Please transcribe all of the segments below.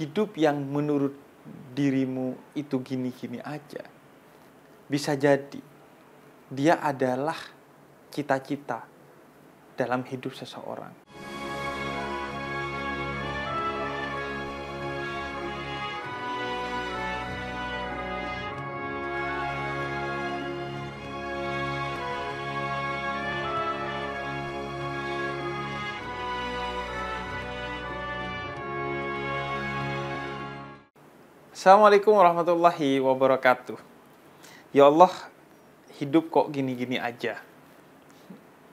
hidup yang menurut dirimu itu gini-gini aja, bisa jadi dia adalah cita-cita dalam hidup seseorang. Assalamualaikum warahmatullahi wabarakatuh. Ya Allah, hidup kok gini-gini aja.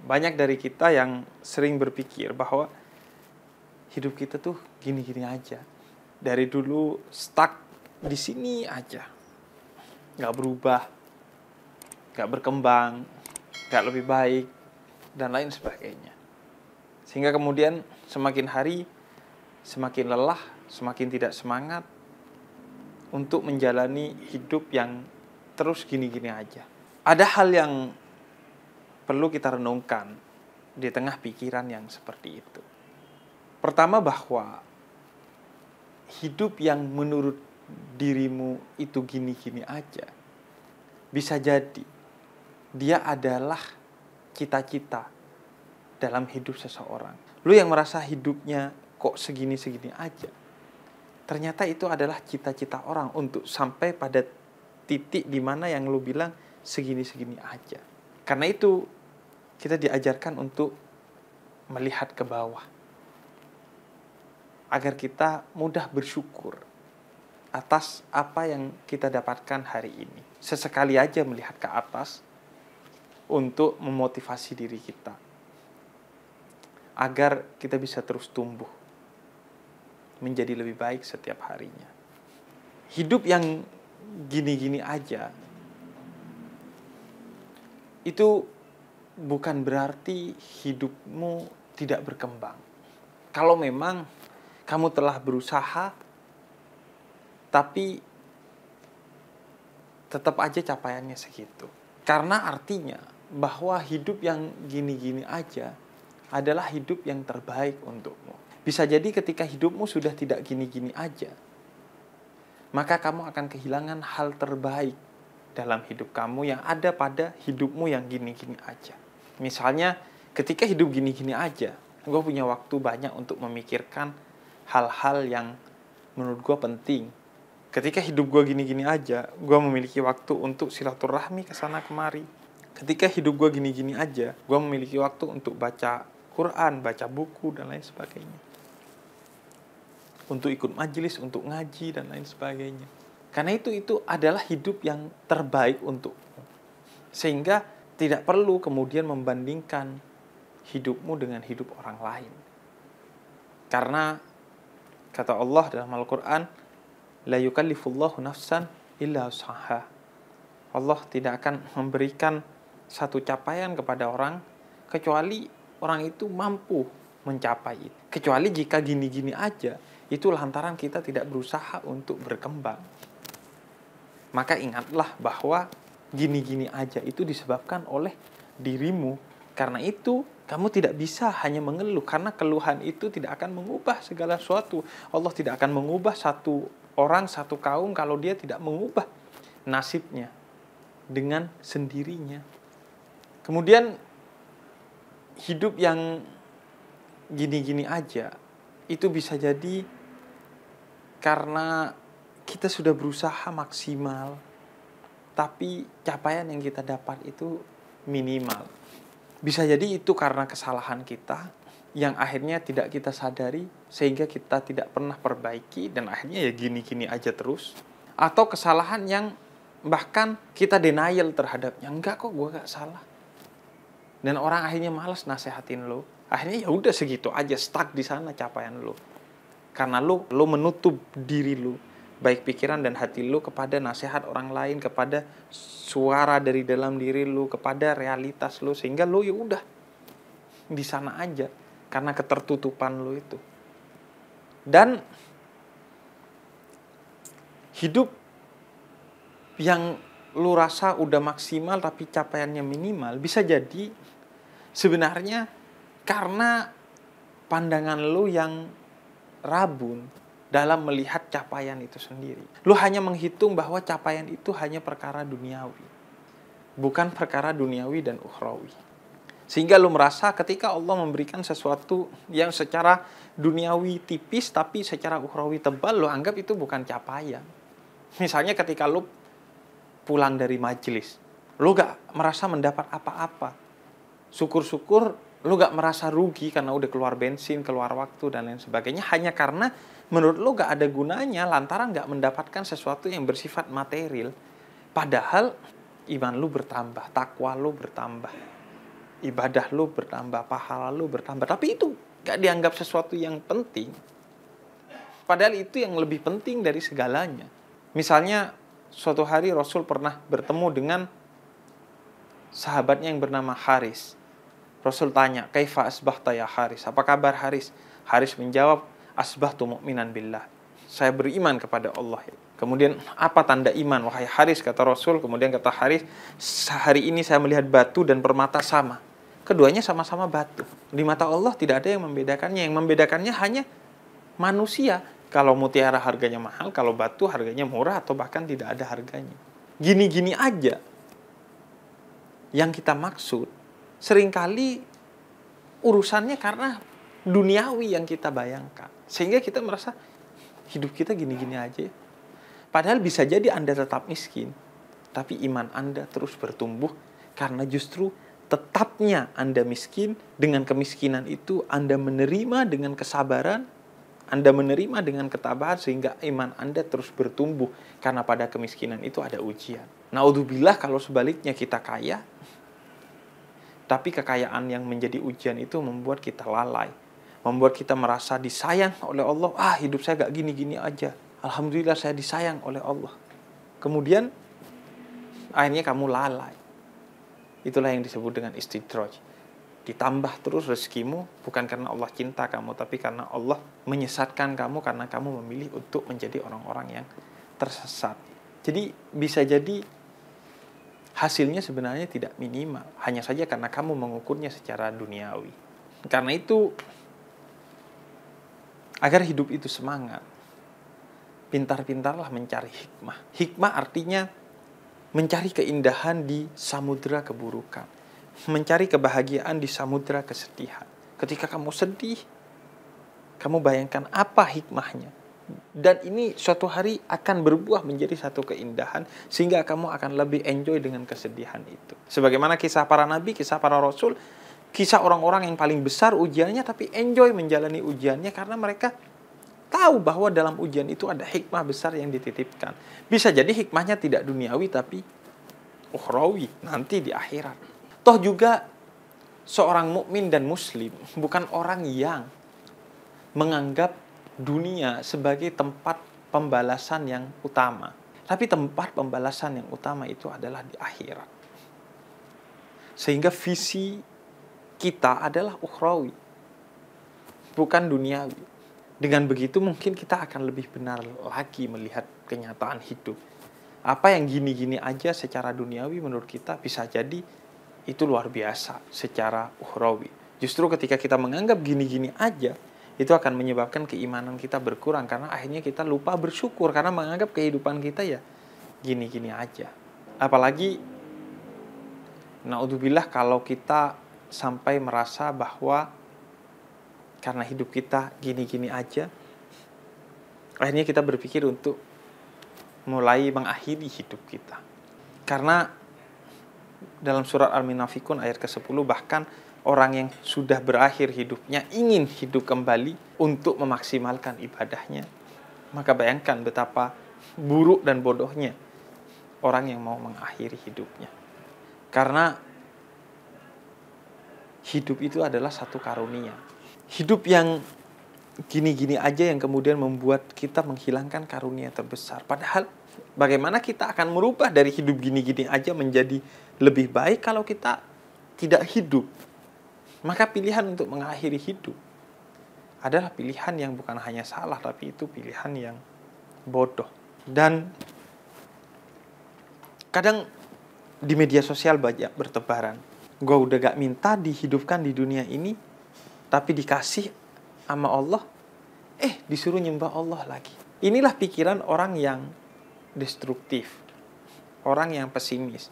Banyak dari kita yang sering berpikir bahwa hidup kita tuh gini-gini aja. Dari dulu stuck di sini aja. Gak berubah, gak berkembang, gak lebih baik, dan lain sebagainya. Sehingga kemudian semakin hari, semakin lelah, semakin tidak semangat untuk menjalani hidup yang terus gini-gini aja. Ada hal yang perlu kita renungkan di tengah pikiran yang seperti itu. Pertama, bahwa hidup yang menurut dirimu itu gini-gini aja, bisa jadi dia adalah cita-cita dalam hidup seseorang. Lu yang merasa hidupnya kok segini-segini aja, ternyata itu adalah cita-cita orang untuk sampai pada titik di mana yang lu bilang segini-segini aja. Karena itu kita diajarkan untuk melihat ke bawah, agar kita mudah bersyukur atas apa yang kita dapatkan hari ini. Sesekali aja melihat ke atas untuk memotivasi diri kita, agar kita bisa terus tumbuh menjadi lebih baik setiap harinya. Hidup yang gini-gini aja itu bukan berarti hidupmu tidak berkembang. Kalau memang kamu telah berusaha, tapi tetap aja capaiannya segitu. Karena artinya bahwa hidup yang gini-gini aja adalah hidup yang terbaik untukmu. Bisa jadi ketika hidupmu sudah tidak gini-gini aja, maka kamu akan kehilangan hal terbaik dalam hidup kamu yang ada pada hidupmu yang gini-gini aja. Misalnya, ketika hidup gini-gini aja, gue punya waktu banyak untuk memikirkan hal-hal yang menurut gue penting. Ketika hidup gue gini-gini aja, gue memiliki waktu untuk silaturahmi kesana kemari. Ketika hidup gue gini-gini aja, gue memiliki waktu untuk baca Quran, baca buku, dan lain sebagainya. Untuk ikut majelis, untuk ngaji, dan lain sebagainya. Karena itu adalah hidup yang terbaik untukmu. Sehingga tidak perlu kemudian membandingkan hidupmu dengan hidup orang lain. Karena kata Allah dalam Al-Quran, la yukallifullahu nafsan illa wus'aha. Allah tidak akan memberikan satu capaian kepada orang kecuali orang itu mampu mencapai itu. Kecuali jika gini-gini aja, itu lantaran kita tidak berusaha untuk berkembang. Maka ingatlah bahwa gini-gini aja itu disebabkan oleh dirimu. Karena itu kamu tidak bisa hanya mengeluh, karena keluhan itu tidak akan mengubah segala sesuatu. Allah tidak akan mengubah satu orang, satu kaum kalau dia tidak mengubah nasibnya dengan sendirinya. Kemudian hidup yang gini-gini aja itu bisa jadi karena kita sudah berusaha maksimal, tapi capaian yang kita dapat itu minimal. Bisa jadi itu karena kesalahan kita yang akhirnya tidak kita sadari, sehingga kita tidak pernah perbaiki, dan akhirnya ya gini-gini aja terus. Atau kesalahan yang bahkan kita denial terhadapnya. Enggak kok, gue gak salah. Dan orang akhirnya malas nasehatin lo. Akhirnya ya udah segitu aja, stuck di sana capaian lo. Karena lo menutup diri lo, baik pikiran dan hati lo, kepada nasihat orang lain, kepada suara dari dalam diri lo, kepada realitas lo, sehingga lo ya udah di sana aja karena ketertutupan lo itu. Dan hidup yang lo rasa udah maksimal tapi capaiannya minimal, bisa jadi sebenarnya karena pandangan lo yang rabun, dalam melihat capaian itu sendiri. Lu hanya menghitung bahwa capaian itu hanya perkara duniawi, bukan perkara duniawi dan ukhrawi. Sehingga lu merasa ketika Allah memberikan sesuatu yang secara duniawi tipis tapi secara ukhrawi tebal, lu anggap itu bukan capaian. Misalnya ketika lu pulang dari majelis, lu gak merasa mendapat apa-apa. Syukur-syukur lu gak merasa rugi karena udah keluar bensin, keluar waktu, dan lain sebagainya. Hanya karena menurut lu gak ada gunanya lantaran gak mendapatkan sesuatu yang bersifat material. Padahal iman lu bertambah, takwa lu bertambah, ibadah lu bertambah, pahala lu bertambah. Tapi itu gak dianggap sesuatu yang penting. Padahal itu yang lebih penting dari segalanya. Misalnya suatu hari Rasul pernah bertemu dengan sahabatnya yang bernama Haris. Rasul tanya, "Kaifa asbahta ya Haris?" Apa kabar Haris? Haris menjawab, "Asbahtu mu'minan billah." Saya beriman kepada Allah. Kemudian, "Apa tanda iman wahai Haris?" kata Rasul. Kemudian kata Haris, "Hari ini saya melihat batu dan permata sama. Keduanya sama-sama batu. Di mata Allah tidak ada yang membedakannya. Yang membedakannya hanya manusia. Kalau mutiara harganya mahal, kalau batu harganya murah atau bahkan tidak ada harganya." Gini-gini aja yang kita maksud seringkali urusannya karena duniawi yang kita bayangkan. Sehingga kita merasa hidup kita gini-gini aja. Padahal bisa jadi Anda tetap miskin, tapi iman Anda terus bertumbuh karena justru tetapnya Anda miskin, dengan kemiskinan itu Anda menerima dengan kesabaran, Anda menerima dengan ketabahan, sehingga iman Anda terus bertumbuh karena pada kemiskinan itu ada ujian. Naudzubillah kalau sebaliknya kita kaya, tapi kekayaan yang menjadi ujian itu membuat kita lalai, membuat kita merasa disayang oleh Allah. Hidup saya gak gini-gini aja. Alhamdulillah saya disayang oleh Allah. Kemudian akhirnya kamu lalai. Itulah yang disebut dengan istidraj. Ditambah terus rezekimu bukan karena Allah cinta kamu, tapi karena Allah menyesatkan kamu karena kamu memilih untuk menjadi orang-orang yang tersesat. Jadi bisa jadi hasilnya sebenarnya tidak minimal, hanya saja karena kamu mengukurnya secara duniawi. Karena itu, agar hidup itu semangat, pintar-pintarlah mencari hikmah. Hikmah artinya mencari keindahan di samudera keburukan, mencari kebahagiaan di samudera kesedihan. Ketika kamu sedih, kamu bayangkan apa hikmahnya. Dan ini suatu hari akan berbuah menjadi satu keindahan, sehingga kamu akan lebih enjoy dengan kesedihan itu. Sebagaimana kisah para nabi, kisah para rasul, kisah orang-orang yang paling besar ujiannya, tapi enjoy menjalani ujiannya karena mereka tahu bahwa dalam ujian itu ada hikmah besar yang dititipkan. Bisa jadi hikmahnya tidak duniawi, tapi ukhrawi, nanti di akhirat. Toh juga seorang mukmin dan muslim bukan orang yang menganggap dunia sebagai tempat pembalasan yang utama. Tapi tempat pembalasan yang utama itu adalah di akhirat. Sehingga visi kita adalah ukhrawi, bukan duniawi. Dengan begitu mungkin kita akan lebih benar lagi melihat kenyataan hidup. Apa yang gini-gini aja secara duniawi menurut kita bisa jadi itu luar biasa secara ukhrawi. Justru ketika kita menganggap gini-gini aja, itu akan menyebabkan keimanan kita berkurang, karena akhirnya kita lupa bersyukur karena menganggap kehidupan kita ya gini-gini aja. Apalagi naudzubillah kalau kita sampai merasa bahwa karena hidup kita gini-gini aja, akhirnya kita berpikir untuk mulai mengakhiri hidup kita. Karena dalam surat Al-Munafikun ayat ke-10 bahkan orang yang sudah berakhir hidupnya ingin hidup kembali untuk memaksimalkan ibadahnya. Maka bayangkan betapa buruk dan bodohnya orang yang mau mengakhiri hidupnya. Karena hidup itu adalah satu karunia. Hidup yang gini-gini aja yang kemudian membuat kita menghilangkan karunia terbesar. Padahal bagaimana kita akan merubah dari hidup gini-gini aja menjadi lebih baik kalau kita tidak hidup? Maka pilihan untuk mengakhiri hidup adalah pilihan yang bukan hanya salah, tapi itu pilihan yang bodoh. Dan kadang di media sosial banyak bertebaran, gue udah gak minta dihidupkan di dunia ini, tapi dikasih sama Allah disuruh nyembah Allah lagi. Inilah pikiran orang yang destruktif, orang yang pesimis,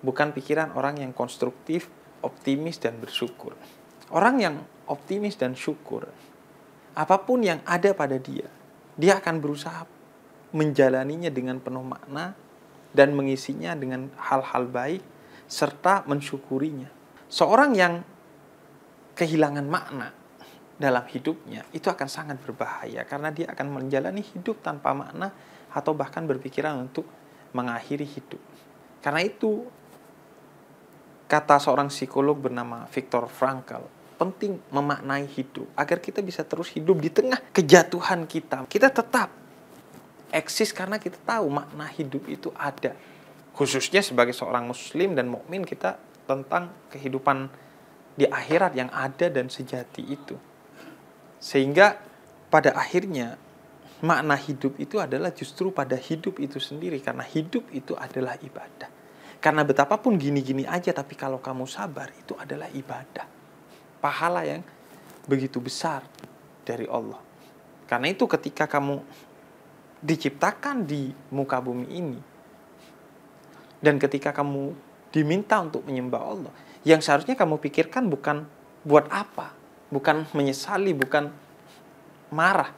bukan pikiran orang yang konstruktif, optimis, dan bersyukur. Orang yang optimis dan syukur, apapun yang ada pada dia akan berusaha menjalaninya dengan penuh makna dan mengisinya dengan hal-hal baik serta mensyukurinya. Seorang yang kehilangan makna dalam hidupnya itu akan sangat berbahaya karena dia akan menjalani hidup tanpa makna atau bahkan berpikiran untuk mengakhiri hidup. Karena itu kata seorang psikolog bernama Viktor Frankl, penting memaknai hidup agar kita bisa terus hidup di tengah kejatuhan kita. Kita tetap eksis karena kita tahu makna hidup itu ada. Khususnya sebagai seorang muslim dan mukmin, kita tentang kehidupan di akhirat yang ada dan sejati itu. Sehingga pada akhirnya makna hidup itu adalah justru pada hidup itu sendiri, karena hidup itu adalah ibadah. Karena betapapun gini-gini aja, tapi kalau kamu sabar itu adalah ibadah. Pahala yang begitu besar dari Allah. Karena itu ketika kamu diciptakan di muka bumi ini, dan ketika kamu diminta untuk menyembah Allah, yang seharusnya kamu pikirkan bukan buat apa, bukan menyesali, bukan marah,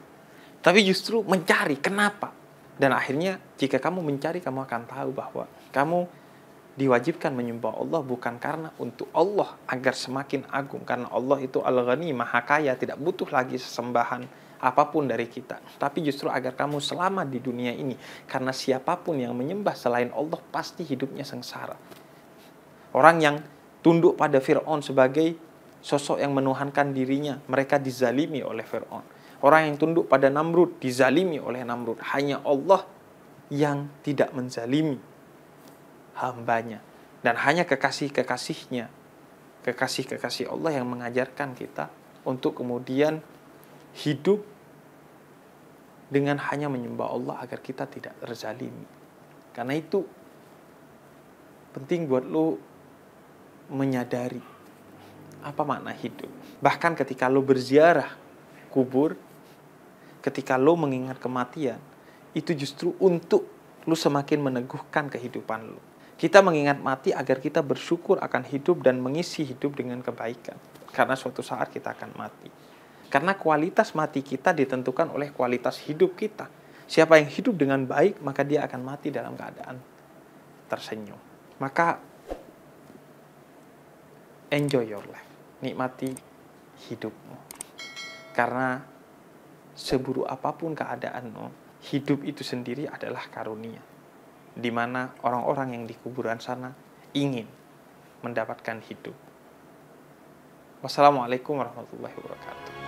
tapi justru mencari kenapa. Dan akhirnya jika kamu mencari, kamu akan tahu bahwa kamu diwajibkan menyembah Allah bukan karena untuk Allah agar semakin agung, karena Allah itu Al-Ghani, Maha Kaya, tidak butuh lagi sesembahan apapun dari kita, tapi justru agar kamu selamat di dunia ini. Karena siapapun yang menyembah selain Allah pasti hidupnya sengsara. Orang yang tunduk pada Fir'aun sebagai sosok yang menuhankan dirinya, mereka dizalimi oleh Fir'aun. Orang yang tunduk pada Namrud dizalimi oleh Namrud. Hanya Allah yang tidak menzalimi hambanya. Dan hanya kekasih-kekasihnya, kekasih-kekasih Allah yang mengajarkan kita untuk kemudian hidup dengan hanya menyembah Allah agar kita tidak terzalimi. Karena itu penting buat lo menyadari apa makna hidup. Bahkan ketika lo berziarah kubur, ketika lo mengingat kematian, itu justru untuk lo semakin meneguhkan kehidupan lo. Kita mengingat mati agar kita bersyukur akan hidup dan mengisi hidup dengan kebaikan. Karena suatu saat kita akan mati. Karena kualitas mati kita ditentukan oleh kualitas hidup kita. Siapa yang hidup dengan baik, maka dia akan mati dalam keadaan tersenyum. Maka enjoy your life. Nikmati hidupmu. Karena seburuk apapun keadaanmu, hidup itu sendiri adalah karunia. Di mana orang-orang yang di kuburan sana ingin mendapatkan hidup. Wassalamualaikum warahmatullahi wabarakatuh.